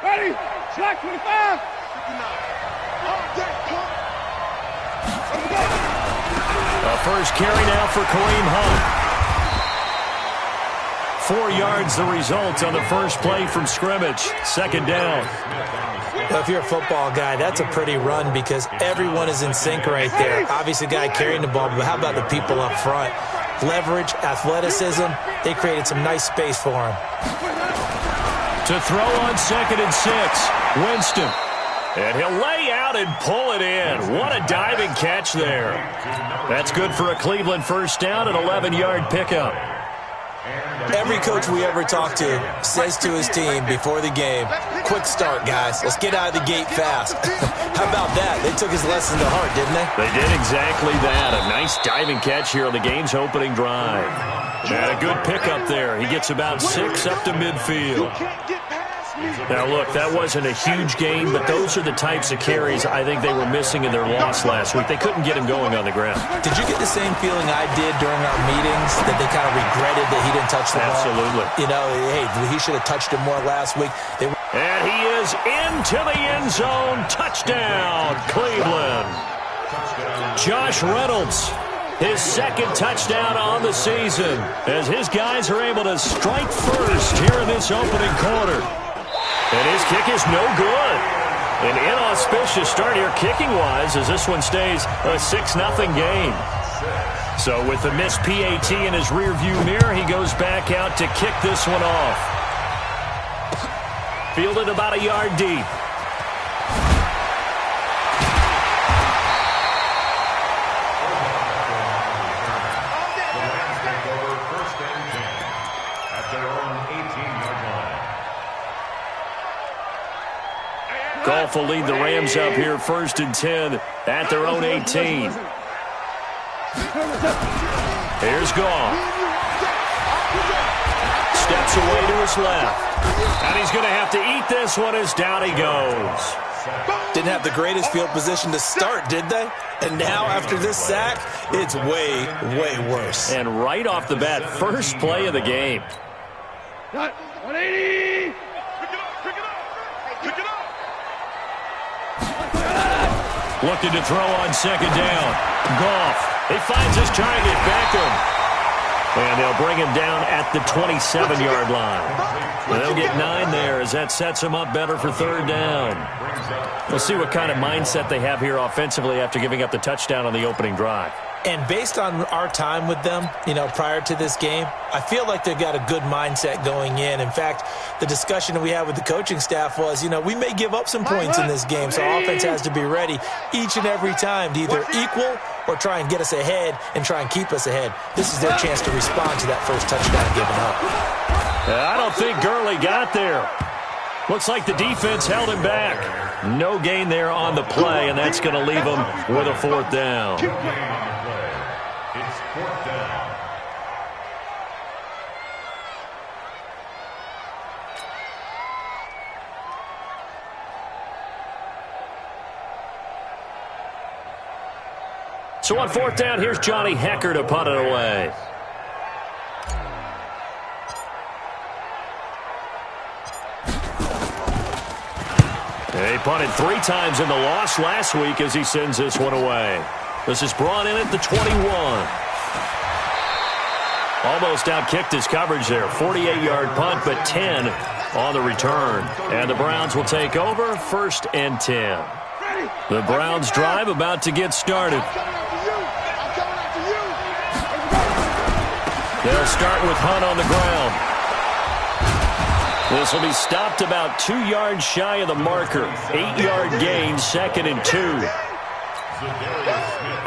Ready? Shot 25. A first carry now for Kareem Hunt. 4 yards the result on the first play from scrimmage. Second down. Well, if you're a football guy, that's a pretty run because everyone is in sync right there. Obviously, the guy carrying the ball, but how about the people up front? Leverage, athleticism, they created some nice space for him. To throw on 2nd and 6, Winston. And he'll lay out and pull it in. What a diving catch there. That's good for a Cleveland first down, an 11-yard pickup. Every coach we ever talk to says to his team before the game, quick start, guys. Let's get out of the gate fast. How about that? They took his lesson to heart, didn't they? They did exactly that. A nice diving catch here on the game's opening drive. And a good pickup there. He gets about 6 up to midfield. Now, look, that wasn't a huge gain, but those are the types of carries I think they were missing in their loss last week. They couldn't get him going on the ground. Did you get the same feeling I did during our meetings, that they kind of regretted that he didn't touch the ball? Absolutely. You know, hey, he should have touched it more last week. And he is into the end zone. Touchdown, Cleveland. Josh Reynolds, his 2nd touchdown on the season, as his guys are able to strike first here in this opening quarter. And his kick is no good. An inauspicious start here kicking-wise as this one stays a 6-0 game. So with the missed PAT in his rearview mirror, he goes back out to kick this one off. Fielded about a yard deep. Goff will lead the Rams up here 1st and 10 at their own 18. Here's Goff. Steps away to his left. And he's going to have to eat this one as down he goes. Didn't have the greatest field position to start, did they? And now after this sack, it's way, way worse. And right off the bat, first play of the game. 180. Looking to throw on 2nd down. Goff. He finds his target, Beckham. And they'll bring him down at the 27-yard line. And they'll get 9 there as that sets him up better for 3rd down. We'll see what kind of mindset they have here offensively after giving up the touchdown on the opening drive. And based on our time with them, you know, prior to this game, I feel like they've got a good mindset going in. In fact, the discussion that we had with the coaching staff was, you know, we may give up some points in this game, so our offense has to be ready each and every time to either equal or try and get us ahead and try and keep us ahead. This is their chance to respond to that first touchdown given up. I don't think Gurley got there. Looks like the defense held him back. No gain there on the play, and that's going to leave him with a 4th down. It's 4th down. So on 4th down, here's Johnny Hecker to punt it away. He punted 3 times in the loss last week as he sends this one away. This is brought in at the 21. Almost outkicked his coverage there. 48-yard punt, but 10 on the return. And the Browns will take over 1st and 10. The Browns drive about to get started. They'll start with Hunt on the ground. This will be stopped about 2 yards shy of the marker. 8-yard gain, 2nd and 2.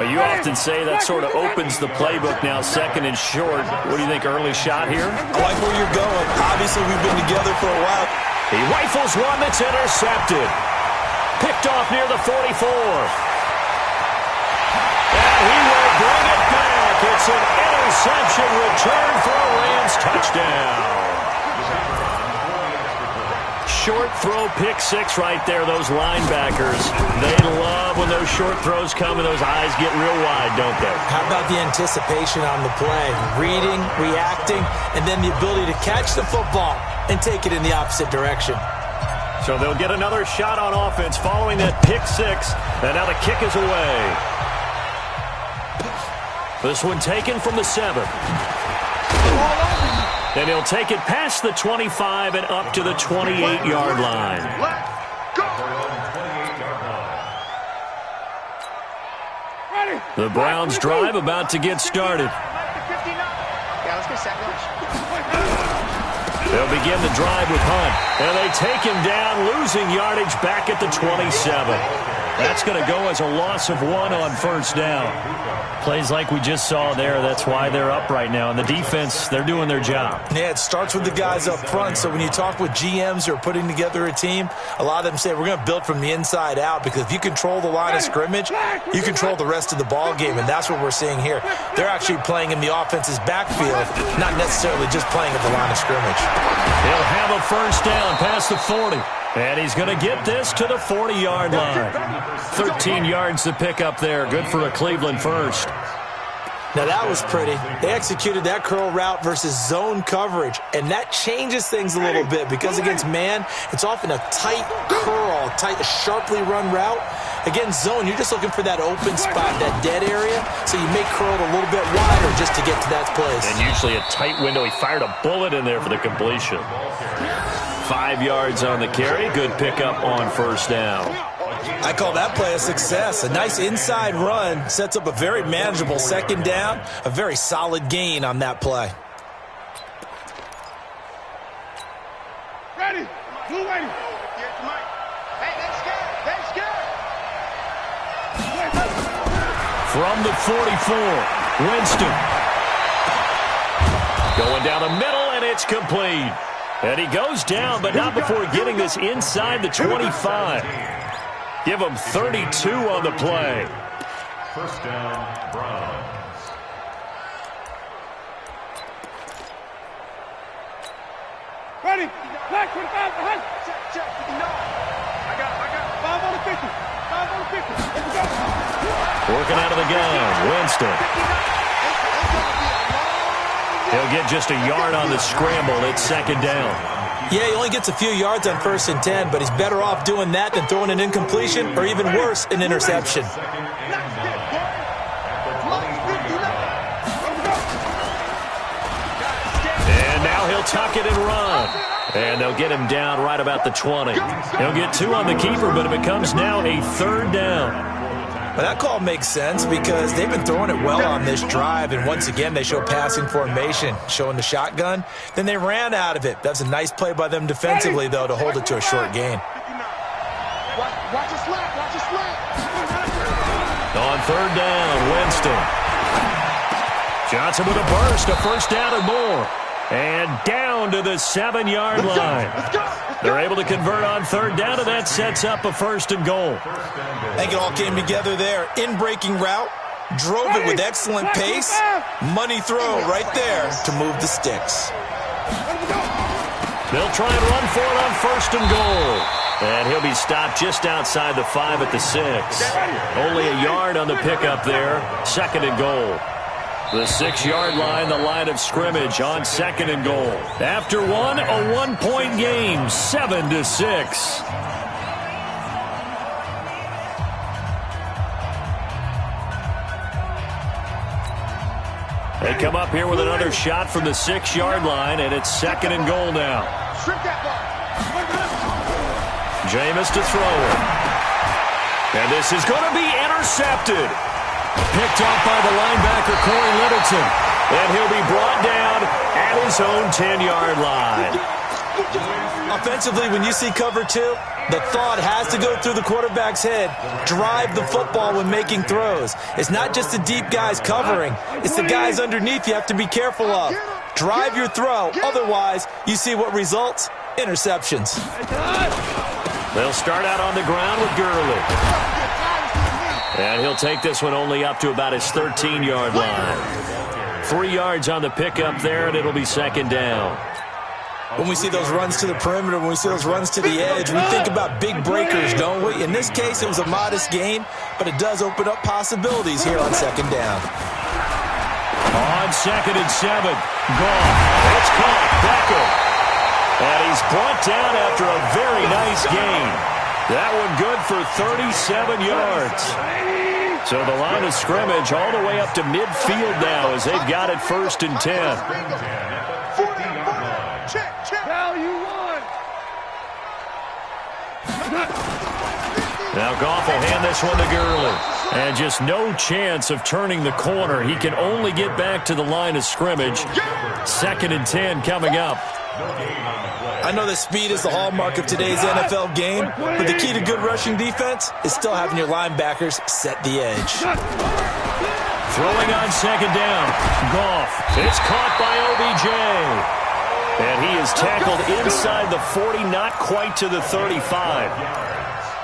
Well, you often say that sort of opens the playbook now, 2nd and short. What do you think, early shot here? I like where you're going. Obviously, we've been together for a while. He rifles one that's intercepted. Picked off near the 44. And he will bring it back. It's an interception return for a Rams touchdown. Short throw, pick 6 right there. Those linebackers, they love when those short throws come and those eyes get real wide, don't they? How about the anticipation on the play? Reading, reacting, and then the ability to catch the football and take it in the opposite direction. So they'll get another shot on offense following that pick six. And now the kick is away. This one taken from the 7. And he'll take it past the 25 and up to the 28-yard line. The Browns drive about to get started. They'll begin the drive with Hunt. And they take him down, losing yardage back at the 27. That's going to go as a loss of 1 on first down. Plays like we just saw there. That's why they're up right now. And the defense, they're doing their job. Yeah, it starts with the guys up front. So when you talk with GMs who are putting together a team, a lot of them say we're going to build from the inside out, because if you control the line of scrimmage, you control the rest of the ball game, and that's what we're seeing here. They're actually playing in the offense's backfield, not necessarily just playing at the line of scrimmage. He'll have a first down past the 40. And he's going to get this to the 40-yard line. 13 yards to pick up there. Good for a Cleveland first. Now that was pretty. They executed that curl route versus zone coverage, and that changes things a little bit, because against man, it's often a tight curl, tight, sharply run route. Against zone, you're just looking for that open spot, that dead area, so you make curl a little bit wider just to get to that place. And usually a tight window. He fired a bullet in there for the completion. 5 yards on the carry. Good pickup on first down. I call that play a success. A nice inside run sets up a very manageable second down. A very solid gain on that play. Ready. Blue ready. From the 44, Winston. Going down the middle, and it's complete. And he goes down, but not before getting this inside the 25. Give him 32 on the play. First down, Browns. Ready. Black 25 behind. Check. I got 5 on the 50. 5 on the 50. Let's go. Working out of the gun, Winston. He'll get just a yard on the scramble. It's second down. Yeah, he only gets a few yards on 1st and 10, but he's better off doing that than throwing an incompletion, or even worse, an interception. And now he'll tuck it and run. And they'll get him down right about the 20. He'll get 2 on the keeper, but it becomes now a 3rd down. But that call makes sense, because they've been throwing it well on this drive, and once again they show passing formation, showing the shotgun. Then they ran out of it. That's a nice play by them defensively, though, to hold it to a short gain. Watch it slap. On 3rd down, Winston. Johnson with a burst, a first down and more. And down to the 7-yard line. They're able to convert on 3rd down, and that sets up a 1st and goal. I think it all came together there. In-breaking route, drove it with excellent pace. Money throw right there to move the sticks. They'll try and run for it on 1st and goal. And he'll be stopped just outside the 5 at the 6. Only a yard on the pickup there. 2nd and goal. The 6-yard line, the line of scrimmage on 2nd and goal. After one, a 1-point game, 7-6. They come up here with another shot from the 6-yard line, and it's 2nd and goal now. Jameis to throw it. And this is going to be intercepted. Picked off by the linebacker, Corey Littleton. And he'll be brought down at his own 10-yard line. Offensively, when you see cover 2, the thought has to go through the quarterback's head. Drive the football when making throws. It's not just the deep guys covering. It's the guys underneath you have to be careful of. Drive your throw. Otherwise, you see what results? Interceptions. They'll start out on the ground with Gurley. And he'll take this one only up to about his 13-yard line. 3 yards on the pickup there, and it'll be 2nd down. When we see those runs to the perimeter, when we see those runs to the edge, we think about big breakers, don't we? In this case, it was a modest gain, but it does open up possibilities here on 2nd down. On 2nd and 7, Goff. It's caught. Beckham. And he's brought down at after a very nice gain. That one good for 37 yards. So the line of scrimmage all the way up to midfield now as they've got it 1st and 10. Now Goff will hand this one to Gurley. And just no chance of turning the corner. He can only get back to the line of scrimmage. 2nd and 10 coming up. I know that speed is the hallmark of today's NFL game, but the key to good rushing defense is still having your linebackers set the edge. Throwing on 2nd down. Goff. It's caught by OBJ. And he is tackled inside the 40, not quite to the 35.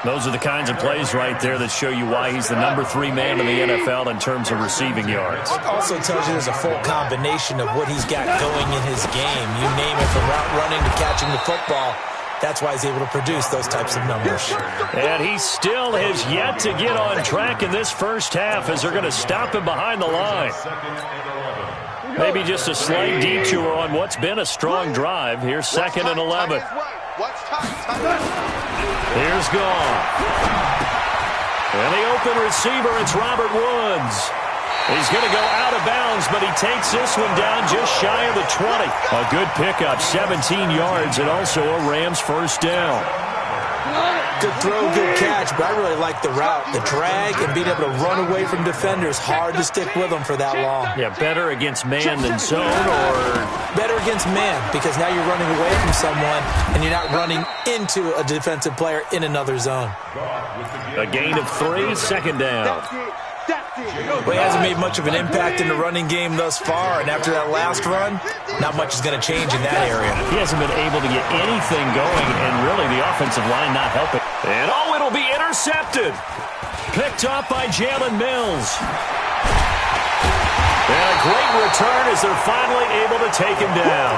Those are the kinds of plays right there that show you why he's the number 3 man in the NFL in terms of receiving yards. It also tells you there's a full combination of what he's got going in his game. You name it, from route running to catching the football. That's why he's able to produce those types of numbers. And he still has yet to get on track in this first half as they're going to stop him behind the line. Maybe just a slight detour on what's been a strong drive. Here's 2nd and 11. Here's Goff. And the open receiver, it's Robert Woods. He's going to go out of bounds, but he takes this one down just shy of the 20. A good pickup, 17 yards, and also a Rams 1st down. Good throw, good catch, but I really like the route. The drag and being able to run away from defenders, hard to stick with them for that long. Yeah, better against man than zone, or? Better against man, because now you're running away from someone and you're not running into a defensive player in another zone. A gain of 3, 2nd down. Well, he hasn't made much of an impact in the running game thus far, and after that last run, not much is going to change in that area. He hasn't been able to get anything going, and really the offensive line not helping. And oh, it'll be intercepted. Picked up by Jalen Mills. And a great return as they're finally able to take him down.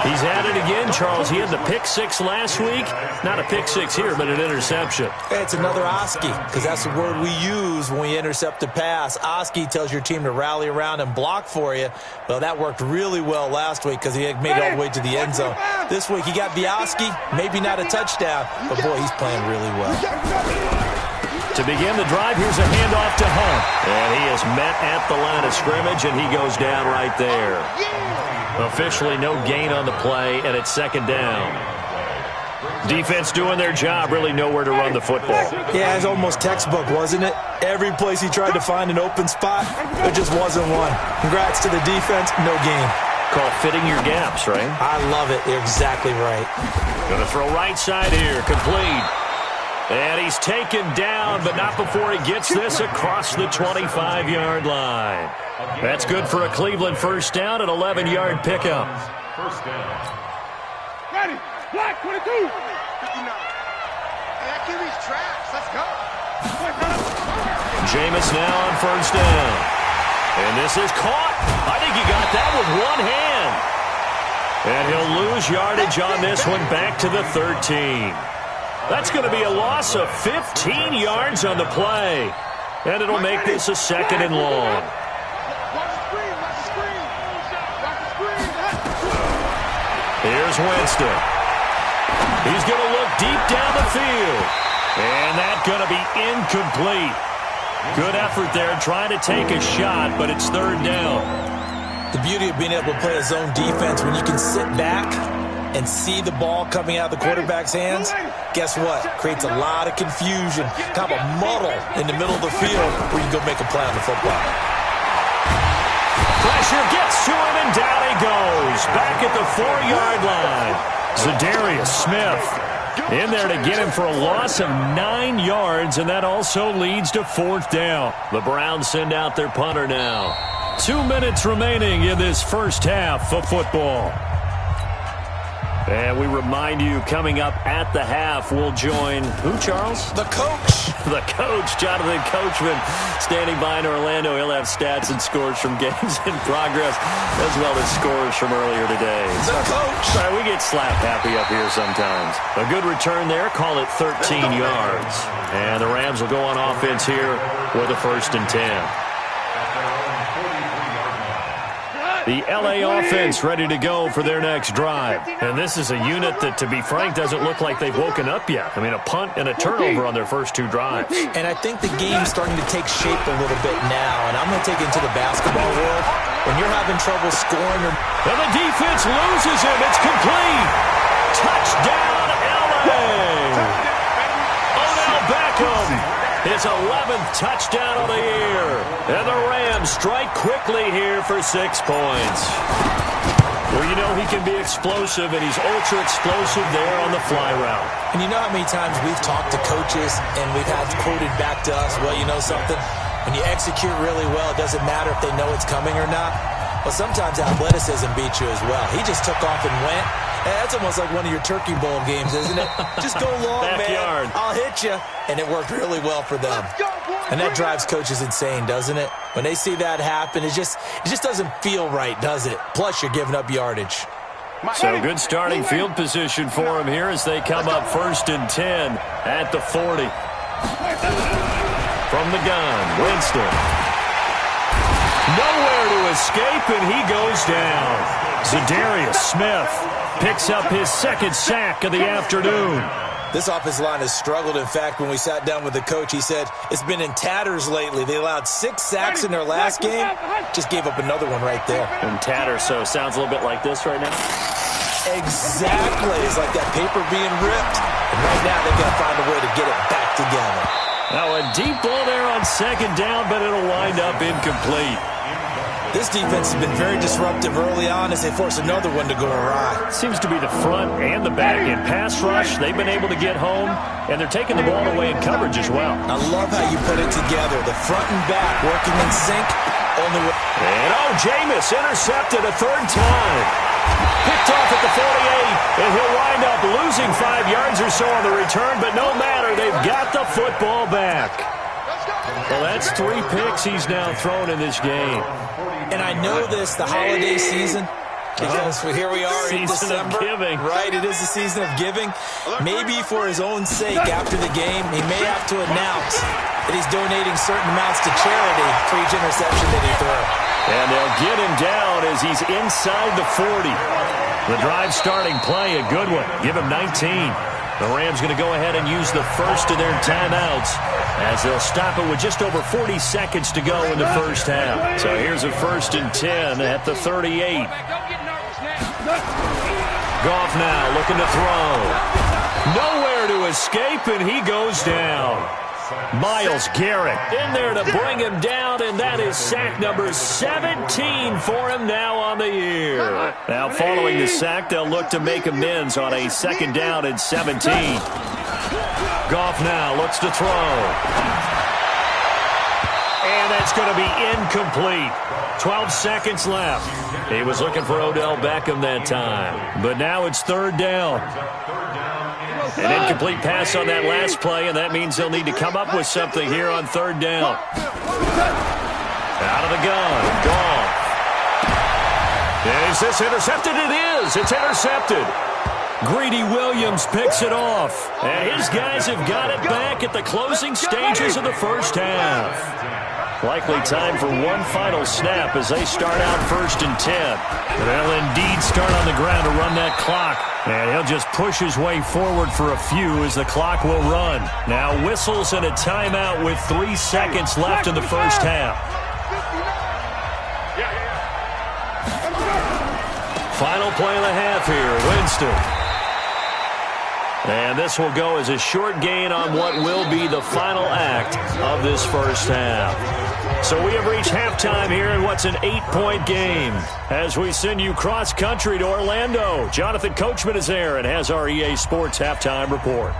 He's at it again, Charles. He had the pick 6 last week. Not a pick 6 here, but an interception. Hey, it's another Oski, because that's the word we use when we intercept a pass. Oski tells your team to rally around and block for you. Well, that worked really well last week because he had made it all the way to the end zone. This week he got the Oski, maybe not a touchdown, but boy, he's playing really well. To begin the drive, here's a handoff to Hunt. And he is met at the line of scrimmage, and he goes down right there. Officially no gain on the play, and it's 2nd down. Defense doing their job, really nowhere to run the football. Yeah, it's almost textbook, wasn't it? Every place he tried to find an open spot, there just wasn't one. Congrats to the defense, no gain. Called fitting your gaps, right? I love it. You're exactly right. Going to throw right side here, complete. And he's taken down, but not before he gets this across the 25-yard line. That's good for a Cleveland 1st down, an 11-yard pickup. 1st down. Ready, black 22. 59. Hey, I give these tracks. Let's go. Jameis now on 1st down. And this is caught. I think he got that with one hand. And he'll lose yardage on this one back to the 13. That's going to be a loss of 15 yards on the play. And it'll make this a 2nd and long. Here's Winston. He's going to look deep down the field. And that's going to be incomplete. Good effort there trying to take a shot, but it's 3rd down. The beauty of being able to play a zone defense when you can sit back and see the ball coming out of the quarterback's hands, guess what? Creates a lot of confusion, kind of a muddle in the middle of the field where you can go make a play on the football. Pressure gets to him, and down he goes. Back at the 4-yard line. Zadarius Smith in there to get him for a loss of 9 yards, and that also leads to 4th down. The Browns send out their punter now. 2 minutes remaining in this first half of football. And we remind you, coming up at the half, we'll join who, Charles? The coach. The coach, Jonathan Coachman, standing by in Orlando. He'll have stats and scores from games in progress, as well as scores from earlier today. The coach. Sorry, we get slap happy up here sometimes. A good return there, call it 13 yards. And the Rams will go on offense here with a 1st and 10. The LA offense ready to go for their next drive. And this is a unit that, to be frank, doesn't look like they've woken up yet. I mean, a punt and a turnover on their first 2 drives. And I think the game's starting to take shape a little bit now. And I'm going to take it into the basketball world. When you're having trouble scoring or... And the defense loses him. It's complete. Touchdown, LA. Odell Beckham. His 11th touchdown of the year. And the Rams strike quickly here for 6 points. Well, you know he can be explosive, and he's ultra-explosive there on the fly route. And you know how many times we've talked to coaches and we've had quoted back to us, well, you know something? When you execute really well, it doesn't matter if they know it's coming or not. Well, sometimes athleticism beats you as well. He just took off and went. That's almost like one of your Turkey Bowl games, isn't it? Just go long, Backyard. man. I'll hit you. And it worked really well for them. And that drives coaches insane, doesn't it? When they see that happen, it just doesn't feel right, does it? Plus, you're giving up yardage. So good starting field position for him here as they come up 1st and 10 at the 40. From the gun, Winston. Nowhere to escape, and he goes down. Za'Darius Smith picks up his 2nd sack of the afternoon. This offensive line has struggled. In fact, when we sat down with the coach, he said it's been in tatters lately. They allowed 6 sacks in their last game. Just gave up another one right there. In tatters, so it sounds a little bit like this right now. Exactly. It's like that paper being ripped. And right now they've got to find a way to get it back together. Now a deep ball there on 2nd down, but it'll wind up incomplete. This defense has been very disruptive early on as they force another one to go awry. Seems to be the front and the back. In pass rush, they've been able to get home, and they're taking the ball away in coverage as well. I love how you put it together. The front and back working in sync. And Jameis intercepted a 3rd time. Picked off at the 48, and he'll wind up losing 5 yards or so on the return, but no matter, they've got the football back. Well, that's 3 picks he's now thrown in this game. And I know this, the holiday season, because here we are in December. Season of giving. Right, it is the season of giving. Maybe for his own sake after the game, he may have to announce that he's donating certain amounts to charity for each interception that he threw. And they'll get him down as he's inside the 40. The drive starting play, a good one. Give him 19. The Rams going to go ahead and use the first of their timeouts as they'll stop it with just over 40 seconds to go in the first half. So here's a 1st and 10 at the 38. Goff now looking to throw. Nowhere to escape, and he goes down. Myles Garrett in there to bring him down, and that is sack number 17 for him now on the year. Now following the sack, they'll look to make amends on a 2nd down and 17. Goff now looks to throw. And that's going to be incomplete. 12 seconds left. He was looking for Odell Beckham that time. But now it's 3rd down. An incomplete pass on that last play, and that means they'll need to come up with something here on 3rd down. Out of the gun. Gone. Is this intercepted? It is. It's intercepted. Greedy Williams picks it off. And his guys have got it back at the closing stages of the first half. Likely time for one final snap as they start out 1st and 10. They'll indeed start on the ground to run that clock. And he'll just push his way forward for a few as the clock will run. Now whistles and a timeout with 3 seconds left in the first half. Final play of the half here, Winston. And this will go as a short gain on what will be the final act of this first half. So we have reached halftime here in what's an 8-point game. As we send you cross-country to Orlando, Jonathan Coachman is there and has our EA Sports halftime report.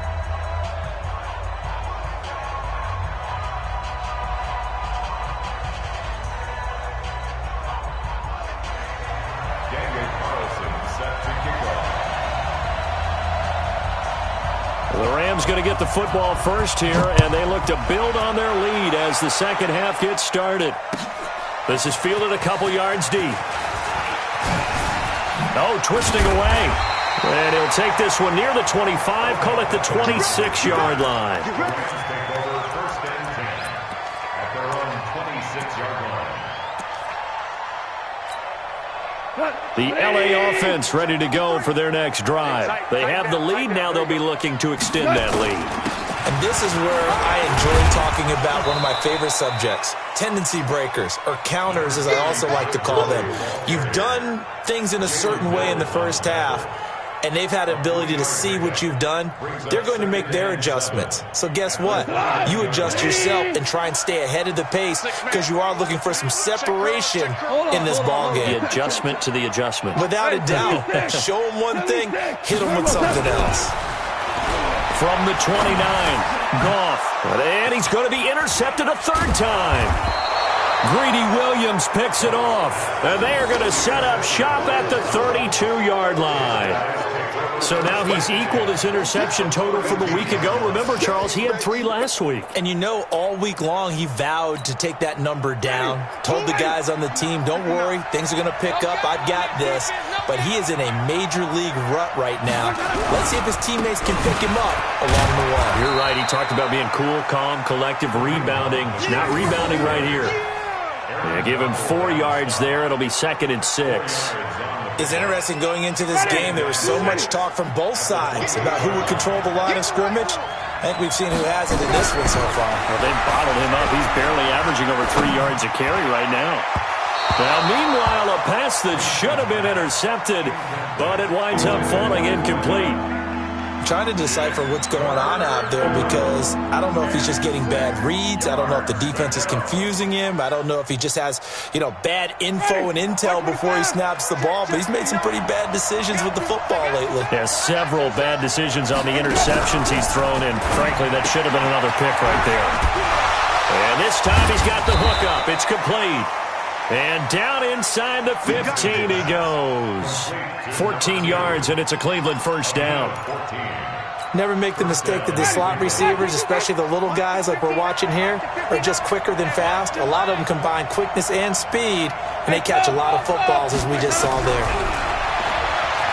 The Rams going to get the football first here, and they look to build on their lead as the second half gets started. This is fielded a couple yards deep. Oh, twisting away. And he'll take this one near the 25, call it the 26-yard line. The LA offense ready to go for their next drive. They have the lead. Now they'll be looking to extend that lead. And this is where I enjoy talking about one of my favorite subjects, tendency breakers, or counters as I also like to call them. You've done things in a certain way in the first half, and they've had the ability to see what you've done. They're going to make their adjustments. So guess what? You adjust yourself and try and stay ahead of the pace because you are looking for some separation in this ballgame. The adjustment to the adjustment. Without a doubt. Show them one thing, hit them with something else. From the 29, Goff. And he's going to be intercepted a third time. Greedy Williams picks it off. And they are going to set up shop at the 32-yard line. So now he's equaled his interception total from a week ago. Remember, Charles, he had 3 last week. And you know, all week long he vowed to take that number down. Told the guys on the team, don't worry, things are going to pick up. I've got this. But he is in a major league rut right now. Let's see if his teammates can pick him up along the way. You're right. He talked about being cool, calm, collective, rebounding. He's not rebounding right here. Yeah, give him 4 yards there. It'll be 2nd and 6. It's interesting going into this game. There was so much talk from both sides about who would control the line of scrimmage. I think we've seen who has it in this one so far. Well, they've bottled him up. He's barely averaging over 3 yards a carry right now. Now, meanwhile, a pass that should have been intercepted, but it winds up falling incomplete. I'm trying to decipher what's going on out there because I don't know if he's just getting bad reads. I don't know if the defense is confusing him. I don't know if he just has, bad info and intel before he snaps the ball. But he's made some pretty bad decisions with the football lately. Yeah, several bad decisions on the interceptions he's thrown in. Frankly, that should have been another pick right there. And this time he's got the hook up. It's complete. And down inside the 15 he goes. 14 yards, and it's a Cleveland first down. Never make the mistake that the slot receivers, especially the little guys like we're watching here, are just quicker than fast. A lot of them combine quickness and speed, and they catch a lot of footballs, as we just saw there.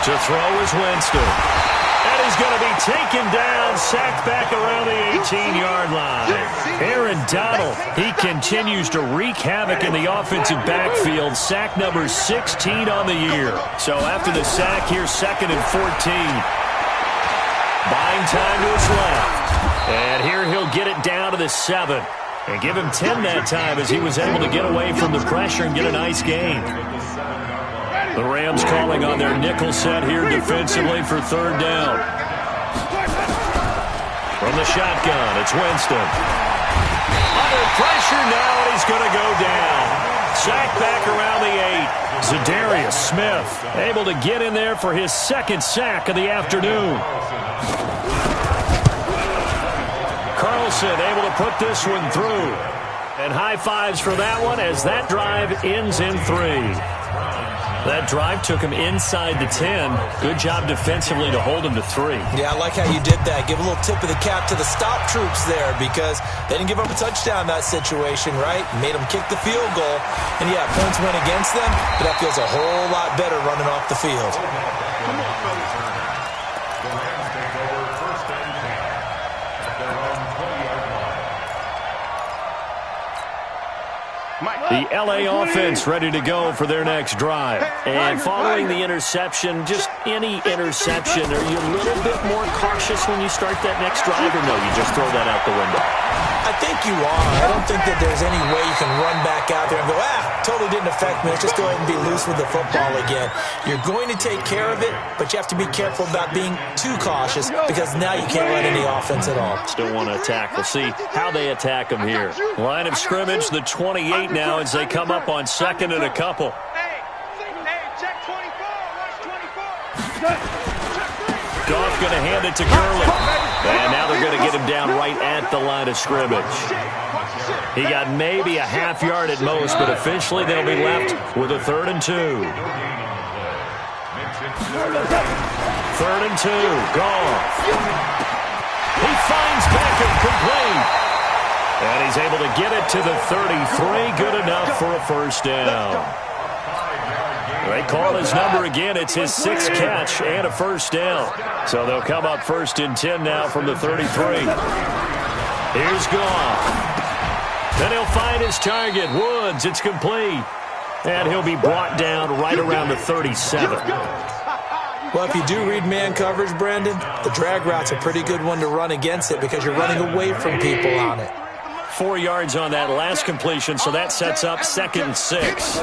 To throw is Winston. And he's going to be taken down, sacked back around the 18-yard line. Aaron Donald, he continues to wreak havoc in the offensive backfield. Sack number 16 on the year. So after the sack, here's 2nd and 14. Buying time to his left. And here he'll get it down to the 7. And give him 10 that time as he was able to get away from the pressure and get a nice gain. The Rams calling on their nickel set here defensively for 3rd down. From the shotgun, it's Winston. Under pressure now, and he's going to go down. Sacked back around the 8. Zadarius Smith able to get in there for his 2nd sack of the afternoon. Carlson able to put this one through. And high fives for that one as that drive ends in 3. That drive took him inside the 10. Good job defensively to hold him to 3. Yeah, I like how you did that. Give a little tip of the cap to the stop troops there because they didn't give up a touchdown in that situation, right? Made them kick the field goal. And, yeah, points went against them, but that feels a whole lot better running off the field. Come on, fellas. The Rams take over 1st and 10 at their own 20-yard line. The LA offense ready to go for their next drive. And following the interception, just any interception, are you a little bit more cautious when you start that next drive, or no, you just throw that out the window? I think you are. I don't think that there's any way you can run back out there and go, totally didn't affect me. Let's just go ahead and be loose with the football again. You're going to take care of it, but you have to be careful about being too cautious because now you can't run any offense at all. Still want to attack. We'll see how they attack them here. Line of scrimmage, the 28 now as they come up on 2nd and a couple. Hey, check 24. Watch 24. Goff going to hand it to Gurley. And now they're going to get him down right at the line of scrimmage. He got maybe a half yard at most, but officially they'll be left with a 3rd and 2. 3rd and 2, Goff. He finds Beckham complete. And he's able to get it to the 33, good enough for a 1st down. They call his number again. It's his 6th catch and a 1st down. So they'll come up 1st and 10 now from the 33. Here's Goff. Then he'll find his target, Woods. It's complete. And he'll be brought down right around the 37. Well, if you do read man coverage, Brandon, the drag route's a pretty good one to run against it because you're running away from people on it. 4 yards on that last completion, so that sets up 2nd and 6.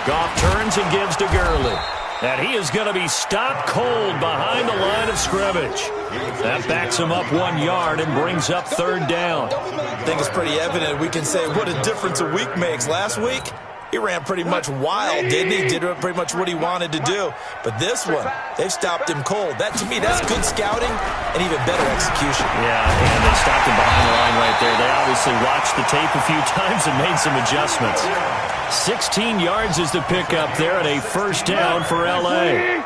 Goff turns and gives to Gurley. And he is going to be stopped cold behind the line of scrimmage. That backs him up 1 yard and brings up 3rd down. I think it's pretty evident we can say what a difference a week makes. Last week, he ran pretty much wild, didn't he? Did pretty much what he wanted to do. But this one, they've stopped him cold. That, to me, that's good scouting and even better execution. Yeah, and they stopped him behind the line right there. They obviously watched the tape a few times and made some adjustmts. 16 yards is the pickup there and a 1st down for L.A.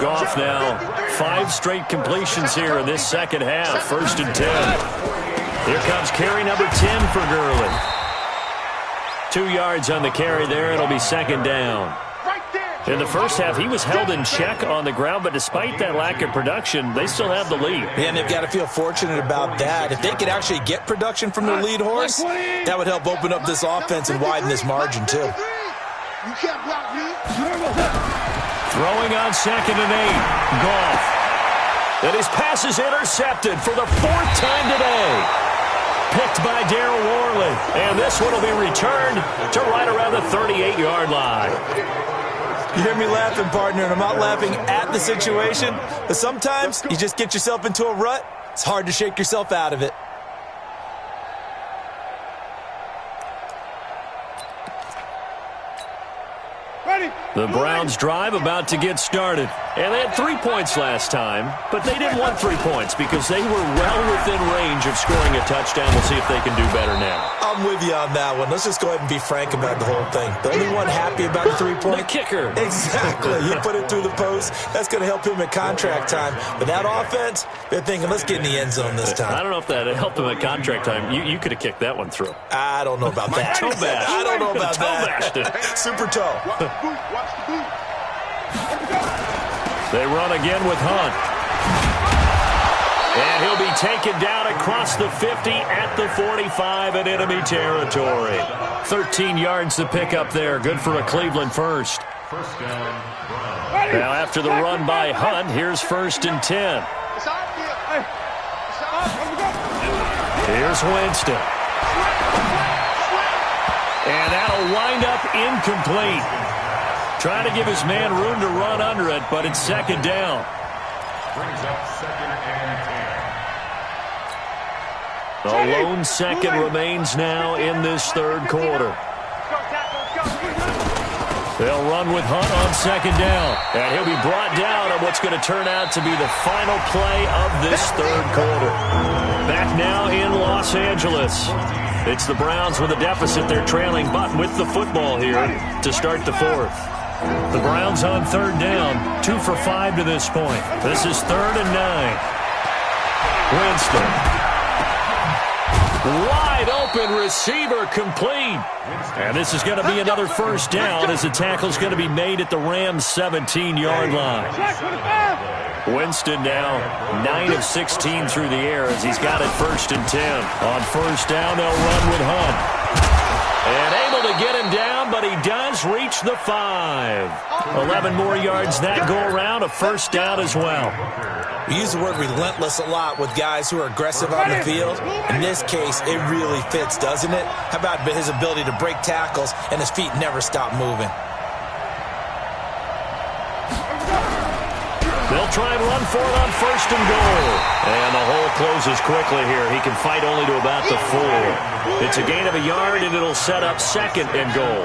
Goff now 5 straight completions here in this second half. 1st and 10. Here comes carry number 10 for Gurley. 2 yards on the carry there. It'll be 2nd down. In the first half, he was held in check on the ground, but despite that lack of production, they still have the lead. And they've got to feel fortunate about that. If they could actually get production from their lead horse, that would help open up this offense and widen this margin, too. You can't block me. Throwing on 2nd and 8. Goff. And his pass is intercepted for the 4th time today. Picked by Darryl Worley. And this one will be returned to right around the 38-yard line. You hear me laughing, partner, and I'm not laughing at the situation, but sometimes you just get yourself into a rut. It's hard to shake yourself out of it. The Browns drive about to get started. And they had 3 points last time, but they didn't want 3 points because they were well within range of scoring a touchdown. We'll see if they can do better now. I'm with you on that one. Let's just go ahead and be frank about the whole thing. The only one happy about the 3-point? The kicker. Exactly. You put it through the post. That's going to help him at contract time. But that offense, they're thinking, let's get in the end zone this time. I don't know if that helped him at contract time. You could have kicked that one through. I don't know about that. Toe bash. I don't know about toe bashed it. Super toe. Watch the boot. They run again with Hunt. And he'll be taken down across the 50 at the 45 in enemy territory. 13 yards to pick up there. Good for a Cleveland first. 1st down, Browns. Now after the run by Hunt, here's 1st and 10. Here's Winston. And that'll wind up incomplete. Trying to give his man room to run under it, but it's 2nd down. Brings up 2nd and 10. The lone second remains now in this 3rd quarter. They'll run with Hunt on 2nd down. And he'll be brought down on what's going to turn out to be the final play of this 3rd quarter. Back now in Los Angeles. It's the Browns with a deficit. They're trailing, but with the football here to start the 4th. The Browns on 3rd down, 2 for 5 to this point. This is 3rd and 9. Winston. Wide open receiver complete. And this is going to be another 1st down as the tackle's going to be made at the Rams' 17-yard line. Winston now 9 of 16 through the air as he's got it 1st and 10. On 1st down, they'll run with Hunt. And able to get him down, but he does reach the 5. 11 more yards that go around, a 1st down as well. We use the word relentless a lot with guys who are aggressive on the field. In this case, it really fits, doesn't it? How about his ability to break tackles and his feet never stop moving? They'll try and run for it on 1st and goal. And the hole closes quickly here. He can fight only to about the 4. It's a gain of a yard, and it'll set up 2nd and goal.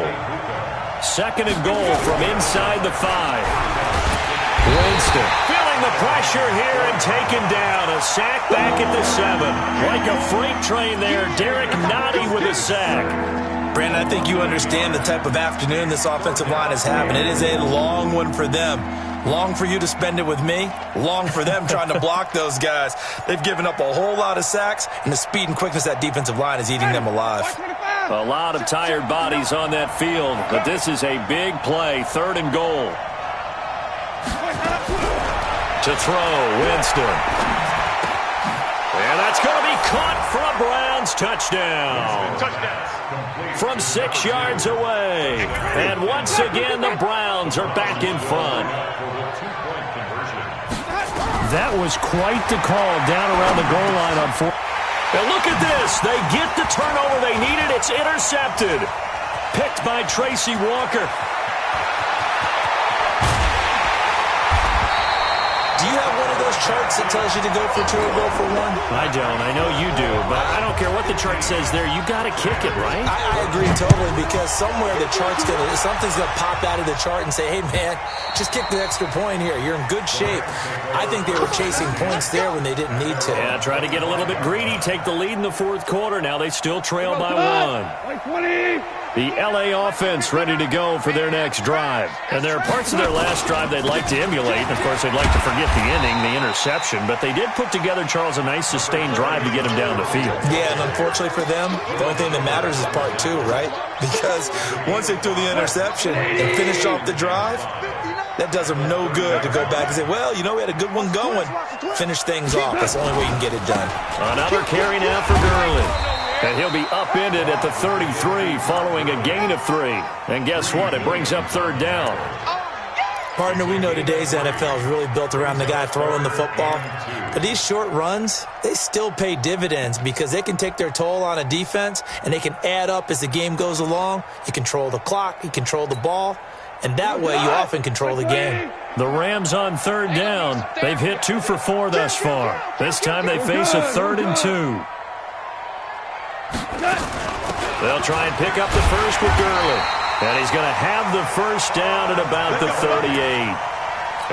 2nd and goal from inside the 5. Winston feeling the pressure here and taken down. A sack back at the 7. Like a freight train there. Derek Nottie with a sack. Brandon, I think you understand the type of afternoon this offensive line is having. It is a long one for them. Long for you to spend it with me. Long for them trying to block those guys. They've given up a whole lot of sacks, and the speed and quickness of that defensive line is eating them alive. A lot of tired bodies on that field, but this is a big play. 3rd and goal. To throw, Winston. And that's going to be caught for a Browns touchdown. From 6 yards away. And once again, the Browns are back in front. That was quite the call down around the goal line on 4. And look at this. They get the turnover they needed. It's intercepted. Picked by Tracy Walker. Do you have one of those charts that tells you to go for 2 or go for 1? I don't. I know you do, but I don't care what the chart says there. You got to kick it, right? I agree totally, because somewhere something's gonna pop out of the chart and say, hey man, just kick the extra point here. You're in good shape. I think they were chasing points there when they didn't need to. Yeah, try to get a little bit greedy, take the lead in the fourth quarter. Now they still trail by 1. The LA offense ready to go for their next drive. And there are parts of their last drive they'd like to emulate. And of course, they'd like to forget the ending, the interception. But they did put together, Charles, a nice sustained drive to get him down the field. Yeah, and unfortunately for them, the only thing that matters is part 2, right? Because once they threw the interception and finished off the drive, that does them no good to go back and say, well, you know, we had a good one going. Finish things off. That's the only way you can get it done. Another carry now for Gurley. And he'll be upended at the 33 following a gain of 3. And guess what? It brings up 3rd down. Partner, we know today's NFL is really built around the guy throwing the football. But these short runs, they still pay dividends because they can take their toll on a defense and they can add up as the game goes along. You control the clock, you control the ball, and that way you often control the game. The Rams on 3rd down. They've hit 2 for 4 thus far. This time they face a 3rd and 2. They'll try and pick up the first with Gurley. And he's going to have the first down at about the 38.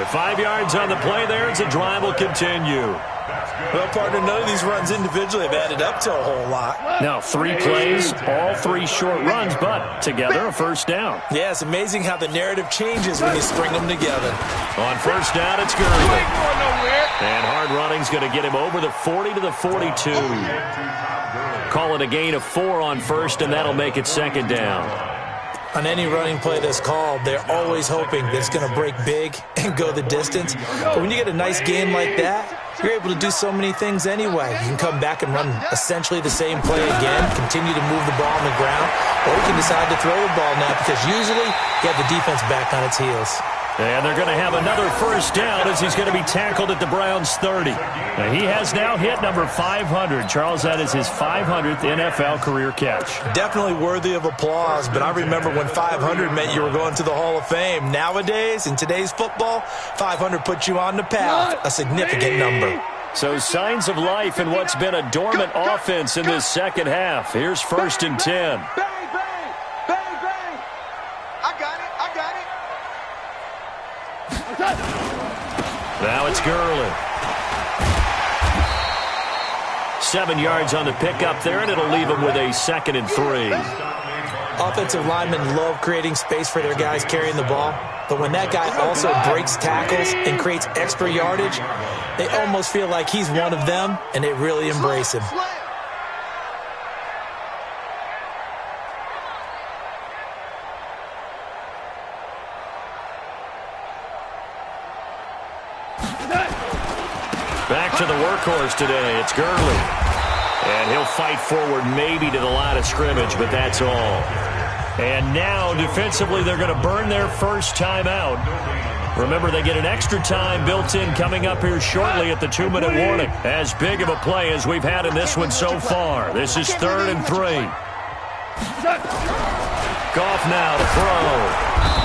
At 5 yards on the play there, as the drive will continue. Well, partner, none of these runs individually have added up to a whole lot. Now, 3 plays, all 3 short runs, but together a first down. Yeah, it's amazing how the narrative changes when you string them together. On first down, it's Gurley. And hard running's going to get him over the 40 to the 42. Call it a gain of 4 on first, and that'll make it 2nd down. On any running play that's called, they're always hoping that it's going to break big and go the distance. But when you get a nice game like that, you're able to do so many things anyway. You can come back and run essentially the same play again, continue to move the ball on the ground, or you can decide to throw the ball now because usually you have the defense back on its heels. And they're going to have another first down as he's going to be tackled at the Browns' 30. Now, he has now hit number 500. Charles, that is his 500th NFL career catch. Definitely worthy of applause, but I remember when 500 meant you were going to the Hall of Fame. Nowadays, in today's football, 500 puts you on the path, a significant number. So signs of life in what's been a dormant offense in this second half. Here's 1st and 10. Now it's Gurley. 7 yards on the pickup there, and it'll leave him with a 2nd and 3. Offensive linemen love creating space for their guys carrying the ball, but when that guy also breaks tackles and creates extra yardage, they almost feel like he's one of them, and they really embrace him. Back to the workhorse today. It's Gurley. And he'll fight forward maybe to the line of scrimmage, but that's all. And now, defensively, they're going to burn their first timeout. Remember, they get an extra time built in coming up here shortly at the 2-minute warning. As big of a play as we've had in this one so far. This is 3rd and 3. Goff now to throw.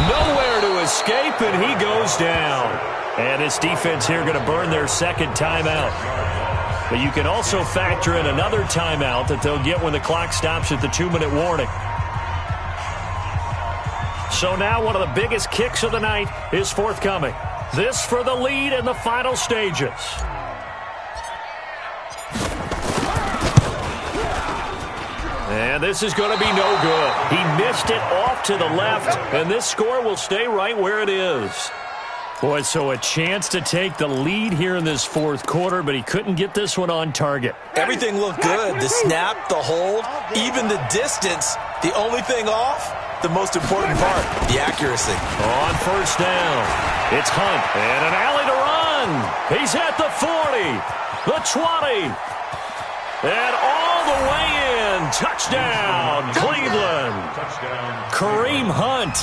Nowhere to escape, and he goes down. And this defense here going to burn their 2nd timeout. But you can also factor in another timeout that they'll get when the clock stops at the 2-minute warning. So now one of the biggest kicks of the night is forthcoming. This for the lead in the final stages. And this is going to be no good. He missed it off to the left, and this score will stay right where it is. Boy, so a chance to take the lead here in this fourth quarter, but he couldn't get this one on target. Everything looked good. The snap, the hold, even the distance. The only thing off, the most important part, the accuracy. On first down, it's Hunt, and an alley to run. He's at the 40. the 20. And all the way in. Touchdown, Cleveland. Kareem Hunt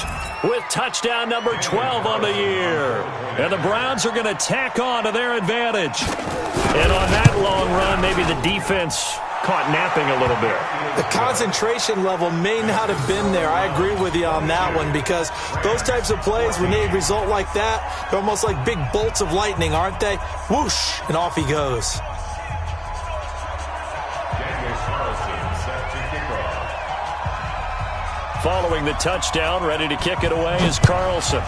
with touchdown number 12 on the year. And the Browns are going to tack on to their advantage. And on that long run, maybe the defense caught napping a little bit. The concentration level may not have been there. I agree with you on that one, because those types of plays, when they result like that, they're almost like big bolts of lightning, aren't they? Whoosh, and off he goes. Following the touchdown, ready to kick it away is Carlson.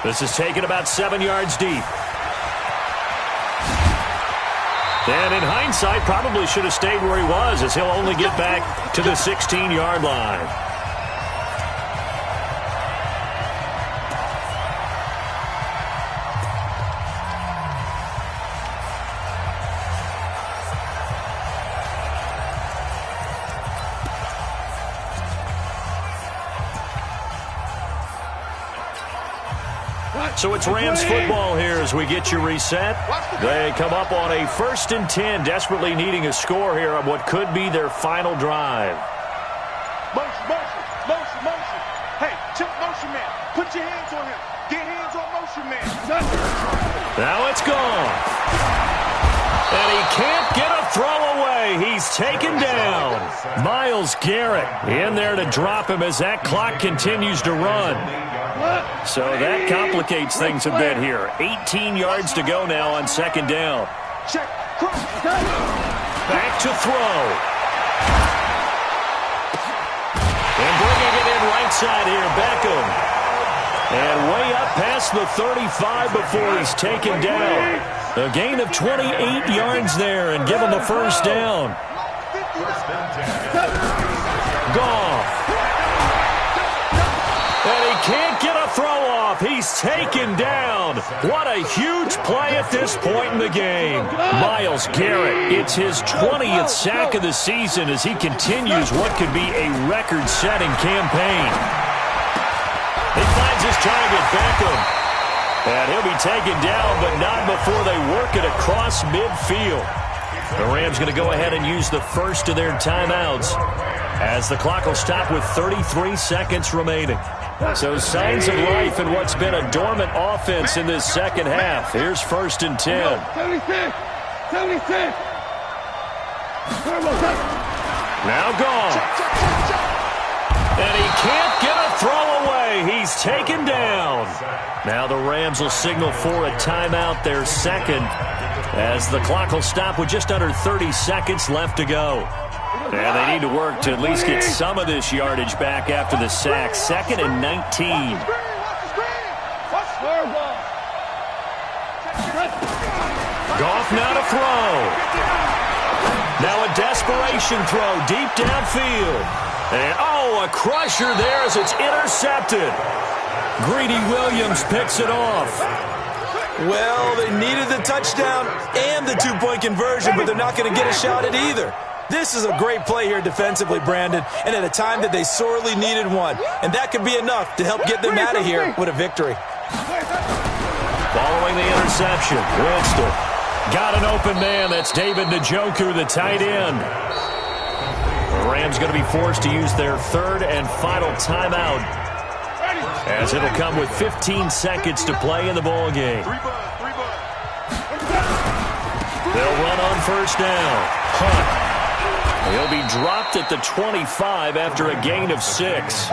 This is taken about 7 yards deep. And in hindsight, probably should have stayed where he was, as he'll only get back to the 16-yard line. So it's Rams football here as we get you reset. They come up on a 1st and 10, desperately needing a score here on what could be their final drive. Motion, motion, motion, motion. Hey, check motion man. Put your hands on him. Get hands on motion man. Now it's gone. And he can't get a throw away. He's taken down. Myles Garrett in there to drop him as that clock continues to run. So that complicates things a bit here. 18 yards to go now on 2nd down. Back to throw. And bringing it in right side here, Beckham. And way up past the 35 before he's taken down. A gain of 28 yards there and give him the 1st down. Goff. And he can't get a throw off. He's taken down. What a huge play at this point in the game. Myles Garrett, it's his 20th sack of the season as he continues what could be a record-setting campaign. He finds his target, Beckham. And he'll be taken down, but not before they work it across midfield. The Rams going to go ahead and use the first of their timeouts as the clock will stop with 33 seconds remaining. So signs of life in what's been a dormant offense in this second half. Here's 1st and 10. 76. 76. Now gone. And he can't get a throw away. He's taken down. Now the Rams will signal for a timeout, their 2nd, as the clock will stop with just under 30 seconds left to go. And they need to work to at least get some of this yardage back after the sack. 2nd and 19. Goff now to throw. Now a desperation throw deep downfield. And, oh, a crusher there as it's intercepted. Greedy Williams picks it off. Well, they needed the touchdown and the 2-point conversion, but they're not going to get a shot at either. This is a great play here defensively, Brandon, and at a time that they sorely needed one. And that could be enough to help get them out of here with a victory. Following the interception, Winston got an open man. That's David Njoku, the tight end. The Rams going to be forced to use their 3rd and final timeout, as it'll come with 15 seconds to play in the ball game. They'll run on 1st down. Hunt. He'll be dropped at the 25 after a gain of 6.